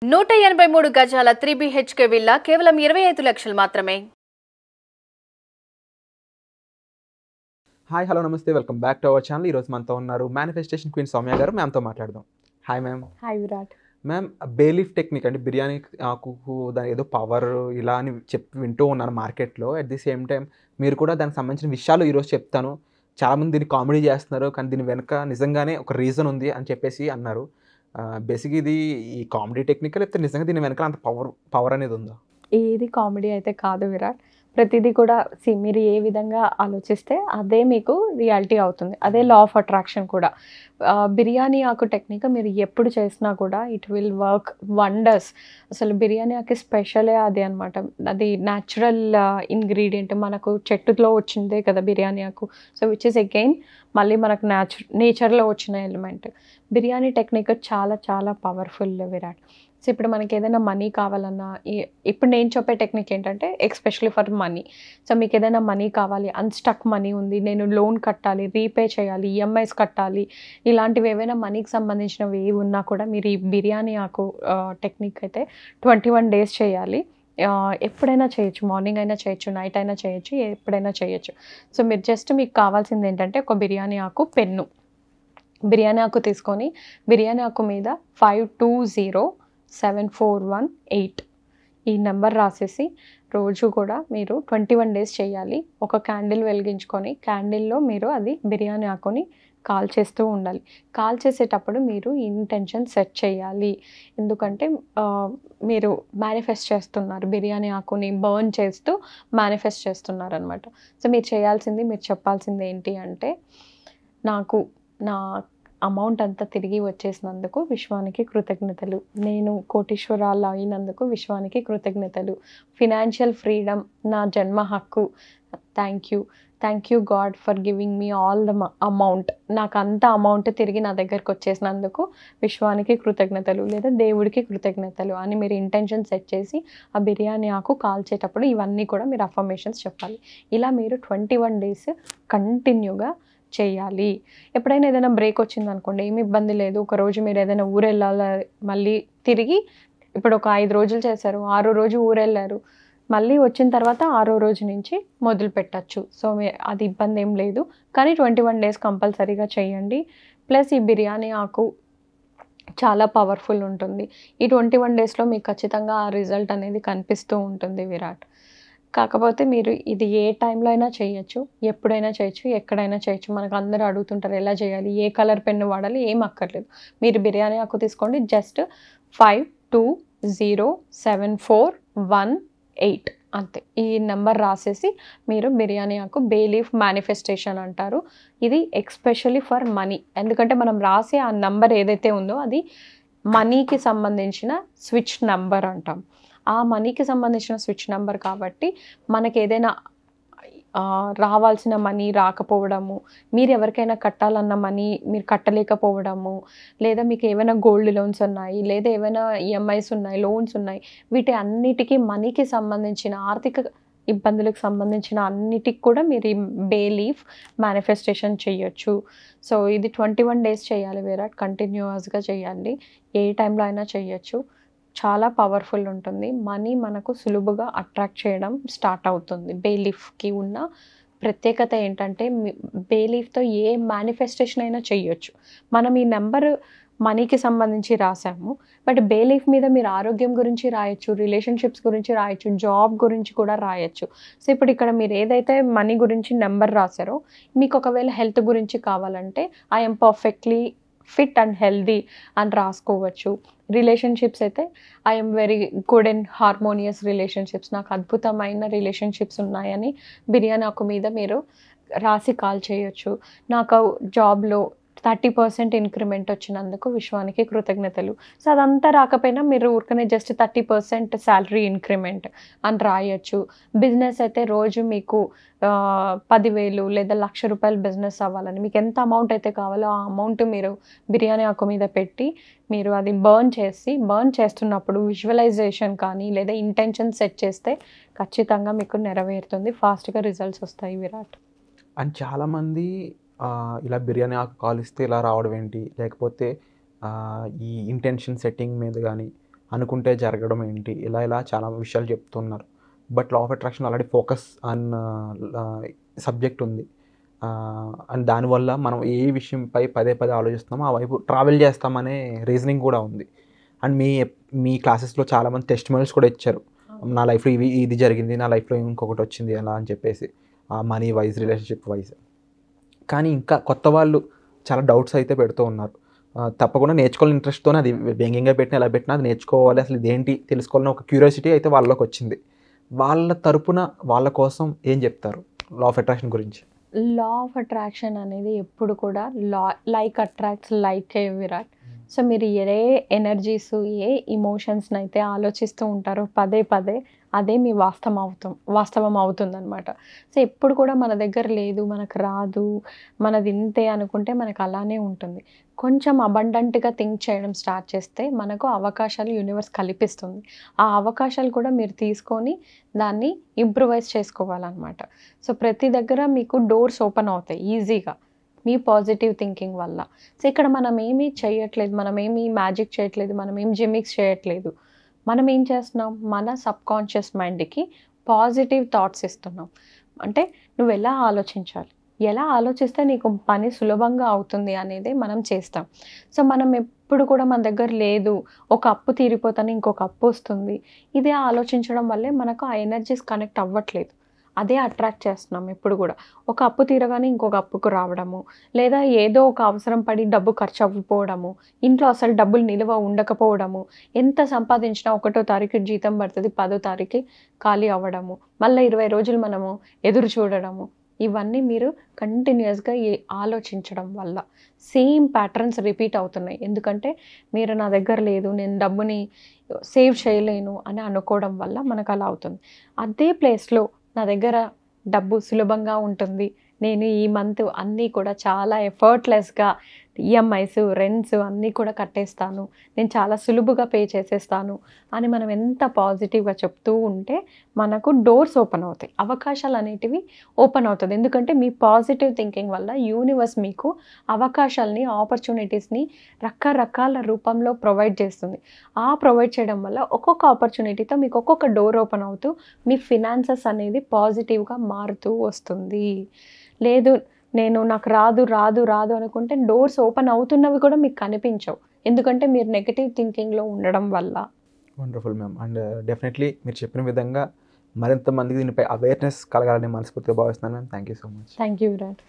183 గజాల 3 BHK villa కేవలం 25 లక్షలు మాత్రమే. హాయ్ హలో నమస్తే welcome back to our channel. ఈరోజు మనతో ఉన్నారు మేనిఫెస్టేషన్ క్వీన్ సౌమ్య గారు. మ్యామ్తో మాట్లాడదాం. Hi ma'am. Hi Virat. Ma'am, bay leaf technique అంటే బిర్యానీ ఆకుకు దాని ఏదో పవర్ ఇలా అని చెప్పి వింటూ ఉన్నాను మార్కెట్లో. అట్ ది సేమ్ టైం మీరు కూడా దానికి సంబంధించిన విషయాలు ఈరోజు చెప్తాను. చాలామంది దీన్ని కామెడీ చేస్తున్నారు, కానీ దీని వెనక నిజంగానే ఒక రీజన్ ఉంది అని చెప్పేసి అన్నారు. బేసిక్గా ఇది ఈ కామెడీ టెక్నిక్ లేకపోతే నిజంగా దీని వెనక అంత పవర్ అనేది ఉందా? ఏది కామెడీ అయితే కాదు విరాట్. ప్రతిదీ కూడా మీరు ఏ విధంగా ఆలోచిస్తే అదే మీకు రియాలిటీ అవుతుంది. అదే లా ఆఫ్ అట్రాక్షన్ కూడా. బిర్యానీ ఆకు టెక్నిక్ మీరు ఎప్పుడు చేసినా కూడా ఇట్ విల్ వర్క్ వండర్స్. అసలు బిర్యానీ ఆకు స్పెషలే అది అనమాట. అది న్యాచురల్ ఇంగ్రీడియంట్, మనకు చెట్టులో వచ్చిందే కదా బిర్యానీ ఆకు. సో విచ్ ఇస్ అగైన్ మళ్ళీ మనకు నేచర్లో వచ్చిన ఎలిమెంట్. బిర్యానీ టెక్నిక్ చాలా చాలా పవర్ఫుల్ విరాట్. సో ఇప్పుడు మనకి ఏదైనా మనీ కావాలన్నా, ఇప్పుడు నేను చెప్పే టెక్నిక్ ఏంటంటే ఎస్పెషల్లీ ఫర్ మనీ. సో మీకు ఏదైనా మనీ కావాలి, అన్స్టక్ మనీ ఉంది, నేను లోన్ కట్టాలి, రీపే చేయాలి, ఈఎంఐస్ కట్టాలి, ఇలాంటివి ఏవైనా మనీకి సంబంధించినవి ఏవి ఉన్నా కూడా మీరు ఈ బిర్యానీ ఆకు టెక్నిక్ అయితే 21 days చేయాలి. ఎప్పుడైనా చేయొచ్చు, మార్నింగ్ అయినా చేయొచ్చు, నైట్ అయినా చేయొచ్చు, ఎప్పుడైనా చేయొచ్చు. సో మీరు జస్ట్ మీకు కావాల్సింది ఏంటంటే ఒక బిర్యానీ ఆకు పెన్ను, బిర్యానీ ఆకు తీసుకొని బిర్యానీ ఆకు మీద 520741 ఈ నెంబర్ రాసేసి రోజు కూడా మీరు 21 days చేయాలి. ఒక క్యాండిల్ వెలిగించుకొని క్యాండిల్లో మీరు అది బిర్యానీ ఆకుని కాల్ చేస్తూ ఉండాలి. కాల్ చేసేటప్పుడు మీరు ఇంటెన్షన్ సెట్ చేయాలి. ఎందుకంటే మీరు మేనిఫెస్ట్ చేస్తున్నారు, బిర్యానీ ఆకుని బర్న్ చేస్తూ మేనిఫెస్ట్ చేస్తున్నారు అనమాట. సో మీరు చేయాల్సింది, మీరు చెప్పాల్సింది ఏంటి అంటే, నాకు నా అమౌంట్ అంతా తిరిగి వచ్చేసినందుకు విశ్వానికి కృతజ్ఞతలు, నేను కోటీశ్వరాలు అయినందుకు విశ్వానికి కృతజ్ఞతలు, ఫినాన్షియల్ ఫ్రీడమ్ నా జన్మ హక్కు, thank you God for giving me all the amount, నాకు అంత అమౌంట్ తిరిగి నా దగ్గరకు వచ్చేసినందుకు విశ్వానికి కృతజ్ఞతలు లేదా దేవుడికి కృతజ్ఞతలు అని మీరు ఇంటెన్షన్ సెట్ చేసి ఆ బిర్యానీ ఆకు కాల్చేటప్పుడు ఇవన్నీ కూడా మీరు అఫర్మేషన్స్ చెప్పాలి. ఇలా మీరు 21 days కంటిన్యూగా చేయాలి. ఎప్పుడైనా ఏదైనా బ్రేక్ వచ్చింది అనుకోండి, ఏమి ఇబ్బంది లేదు. ఒకరోజు మీరు ఏదైనా ఊరు వెళ్ళాలి, మళ్ళీ తిరిగి ఇప్పుడు ఒక 5 రోజులు చేశారు, 6వ రోజు ఊరు వెళ్ళారు, మళ్ళీ వచ్చిన తర్వాత 6వ రోజు నుంచి మొదలు పెట్టచ్చు. సో అది ఇబ్బంది ఏం లేదు. కానీ 21 days కంపల్సరీగా చేయండి. ప్లస్ ఈ బిర్యానీ ఆకు చాలా పవర్ఫుల్ ఉంటుంది. ఈ 21 daysలో మీకు ఖచ్చితంగా ఆ రిజల్ట్ అనేది కనిపిస్తూ ఉంటుంది విరాట్. కాకపోతే మీరు ఇది ఏ టైంలో అయినా చేయొచ్చు, ఎప్పుడైనా చేయొచ్చు, ఎక్కడైనా చేయొచ్చు. మనకు అందరూ అడుగుతుంటారు ఎలా చేయాలి, ఏ కలర్ పెన్ను వాడాలి, ఏం అక్కర్లేదు. మీరు బిర్యానీ ఆకు తీసుకోండి, జస్ట్ 520741 అంతే. ఈ నెంబర్ రాసేసి మీరు బిర్యానీ ఆకు బేలీఫ్ మేనిఫెస్టేషన్ అంటారు. ఇది ఎస్పెషల్లీ ఫర్ మనీ. ఎందుకంటే మనం రాసే ఆ నెంబర్ ఏదైతే ఉందో అది మనీకి సంబంధించిన స్విచ్ నెంబర్ అంటాం. ఆ మనీకి సంబంధించిన స్విచ్ నెంబర్ కాబట్టి మనకి ఏదైనా రావాల్సిన మనీ రాకపోవడము, మీరు ఎవరికైనా కట్టాలన్న మనీ మీరు కట్టలేకపోవడము, లేదా మీకు ఏమైనా గోల్డ్ లోన్స్ ఉన్నాయి, లేదా ఏమైనా ఈఎంఐస్ ఉన్నాయి, లోన్స్ ఉన్నాయి, వీటి అన్నిటికీ మనీకి సంబంధించిన ఆర్థిక ఇబ్బందులకు సంబంధించిన అన్నిటికి కూడా మీరు ఈ బేలీఫ్ మేనిఫెస్టేషన్ చేయొచ్చు. సో ఇది 21 days చేయాలి విరాట్, కంటిన్యూస్గా చేయాలి. ఏ టైంలో అయినా చేయొచ్చు. చాలా పవర్ఫుల్ ఉంటుంది. మనీ మనకు సులువుగా అట్రాక్ట్ చేయడం స్టార్ట్ అవుతుంది. బేలీఫ్కి ఉన్న ప్రత్యేకత ఏంటంటే బేలీఫ్తో ఏ మేనిఫెస్టేషన్ అయినా చేయొచ్చు. మనం ఈ నెంబర్ మనీకి సంబంధించి రాసాము, బట్ బేలీఫ్ మీద మీరు ఆరోగ్యం గురించి రాయొచ్చు, రిలేషన్షిప్స్ గురించి రాయొచ్చు, జాబ్ గురించి కూడా రాయొచ్చు. సో ఇప్పుడు ఇక్కడ మీరు ఏదైతే మనీ గురించి నెంబర్ రాశారో, మీకు ఒకవేళ హెల్త్ గురించి కావాలంటే I'm perfectly fit and healthy అని రాసుకోవచ్చు. రిలేషన్షిప్స్ అయితే I'm very good and harmonious relationships, నాకు అద్భుతమైన రిలేషన్షిప్స్ ఉన్నాయని బిర్యానీ ఆకు మీద మీరు రాసి కాల్ చేయొచ్చు. నాకు జాబ్లో 30% ఇంక్రిమెంట్ వచ్చినందుకు విశ్వానికి కృతజ్ఞతలు. సో అదంతా రాకపోయినా మీరు ఊరికనే జస్ట్ 30% శాలరీ ఇంక్రిమెంట్ అని రాయొచ్చు. బిజినెస్ అయితే రోజు మీకు 10,000 లేదా ₹1,00,000 బిజినెస్ అవ్వాలని, మీకు ఎంత అమౌంట్ అయితే కావాలో ఆ అమౌంట్ మీరు బిర్యానీ ఆకు మీద పెట్టి మీరు అది బర్న్ చేస్తున్నప్పుడు విజువలైజేషన్ కానీ లేదా ఇంటెన్షన్ సెట్ చేస్తే ఖచ్చితంగా మీకు నెరవేరుతుంది, ఫాస్ట్గా రిజల్ట్స్ వస్తాయి విరాట్. అండ్ చాలామంది ఇలా బిర్యానీ ఆకు కాలిస్తే ఇలా రావడం ఏంటి, లేకపోతే ఈ ఇంటెన్షన్ సెట్టింగ్ మీద కానీ అనుకుంటే జరగడం ఏంటి, ఇలా చాలా విషయాలు చెప్తున్నారు. But law of attraction already focus on subject ఉంది. అండ్ దానివల్ల మనం ఏ విషయంపై పదే ఆలోచిస్తున్నామో ఆ వైపు ట్రావెల్ చేస్తామనే రీజనింగ్ కూడా ఉంది. అండ్ మీ క్లాసెస్లో చాలామంది టెస్టిమోనియల్స్ కూడా ఇచ్చారు. నా లైఫ్లో ఇది జరిగింది, నా లైఫ్లో ఇంకొకటి వచ్చింది అలా అని చెప్పేసి, మనీ వైజ్, రిలేషన్షిప్ వైజ్. కానీ ఇంకా కొత్త వాళ్ళు చాలా డౌట్స్ అయితే పెడుతూ ఉన్నారు. తప్పకుండా నేర్చుకోవాలని ఇంట్రెస్ట్తోనే, అది వ్యంగ్యంగా పెట్టినా ఎలా పెట్టినా అది నేర్చుకోవాలి, అసలు ఇదేంటి తెలుసుకోవాలని ఒక క్యూరియాసిటీ అయితే వాళ్ళలోకి వచ్చింది. వాళ్ళ తరపున వాళ్ళ కోసం ఏం చెప్తారు లా ఆఫ్ అట్రాక్షన్ గురించి? లా ఆఫ్ అట్రాక్షన్ అనేది ఎప్పుడు కూడా లైక్ అట్రాక్ట్స్ లైక్ ఏ విరాట్. సో మీరు ఏ ఎనర్జీస్, ఏ ఇమోషన్స్ని అయితే ఆలోచిస్తూ ఉంటారో పదే అదే మీ వాస్తవం అవుతుందన్నమాట. సో ఎప్పుడు కూడా మన దగ్గర లేదు, మనకు రాదు, మనది ఇంతే అనుకుంటే మనకు అలానే ఉంటుంది. కొంచెం అబండెంట్గా థింక్ చేయడం స్టార్ట్ చేస్తే మనకు అవకాశాలు యూనివర్స్ కల్పిస్తుంది. ఆ అవకాశాలు కూడా మీరు తీసుకొని దాన్ని ఇంప్రూవైజ్ చేసుకోవాలన్నమాట. సో ప్రతి దగ్గర మీకు డోర్స్ ఓపెన్ అవుతాయి ఈజీగా మీ పాజిటివ్ థింకింగ్ వల్ల. సో ఇక్కడ మనం ఏమీ చేయట్లేదు, మనం ఏమీ మ్యాజిక్ చేయట్లేదు, మనం ఏం జిమిక్స్ చేయట్లేదు. మనం ఏం చేస్తున్నాం, మన సబ్కాన్షియస్ మైండ్కి పాజిటివ్ థాట్స్ ఇస్తున్నాం. అంటే నువ్వు ఎలా ఆలోచిస్తే నీకు పని సులభంగా అవుతుంది అనేది మనం చేస్తాం. సో మనం ఎప్పుడు కూడా మన దగ్గర లేదు, ఒక అప్పు తీరిపోతాను ఇంకొక అప్పు వస్తుంది, ఇదే ఆలోచించడం వల్లే మనకు ఆ ఎనర్జీస్ కనెక్ట్ అవ్వట్లేదు. అదే అట్రాక్ట్ చేస్తున్నాం ఎప్పుడు కూడా. ఒక అప్పు తీరగానే ఇంకొక అప్పుకు రావడము, లేదా ఏదో ఒక అవసరం పడి డబ్బు ఖర్చు అవ్వకపోవడము, ఇంట్లో అసలు డబ్బులు నిల్వ ఉండకపోవడము, ఎంత సంపాదించినా 1వ తారీఖు జీతం పడుతుంది, 10వ తారీఖు ఖాళీ అవ్వడము, మళ్ళీ 20 రోజులు మనము ఎదురు చూడడము, ఇవన్నీ మీరు కంటిన్యూస్గా ఆలోచించడం వల్ల సేమ్ ప్యాటర్న్స్ రిపీట్ అవుతున్నాయి. ఎందుకంటే మీరు నా దగ్గర లేదు, నేను డబ్బుని సేవ్ చేయలేను అని అనుకోవడం వల్ల మనకు అలా అవుతుంది. అదే ప్లేస్లో నా దగ్గర డబ్బు సులభంగా ఉంటుంది, నేను ఈ మంత్ అన్నీ కూడా చాలా ఎఫర్ట్లెస్గా ఈఎంఐస్, రెంట్స్ అన్నీ కూడా కట్టేస్తాను, నేను చాలా సులువుగా పే చేసేస్తాను అని మనం ఎంత పాజిటివ్గా చెప్తూ ఉంటే మనకు డోర్స్ ఓపెన్ అవుతాయి, అవకాశాలు అనేటివి ఓపెన్ అవుతుంది. ఎందుకంటే మీ పాజిటివ్ థింకింగ్ వల్ల యూనివర్స్ మీకు అవకాశాలని, ఆపర్చునిటీస్ని రకరకాల రూపంలో ప్రొవైడ్ చేస్తుంది. ఆ ప్రొవైడ్ చేయడం వల్ల ఒక్కొక్క ఆపర్చునిటీతో మీకు ఒక్కొక్క డోర్ ఓపెన్ అవుతూ మీ ఫినాన్సెస్ అనేది పాజిటివ్గా మారుతూ వస్తుంది. లేదు నాకు రాదు అనుకుంటే డోర్స్ ఓపెన్ అవుతున్నవి కూడా మీకు కనిపించవు, ఎందుకంటే మీరు నెగటివ్ థింకింగ్లో ఉండడం వల్ల. Wonderful ma'am. అండ్ డెఫినెట్లీ మీరు చెప్పిన విధంగా మరింత మందికి దీనిపై అవేర్నెస్ కలగాలని మనస్ఫూర్తిగా భావిస్తున్నాను ma'am. Thank you so much. Thank you Virat.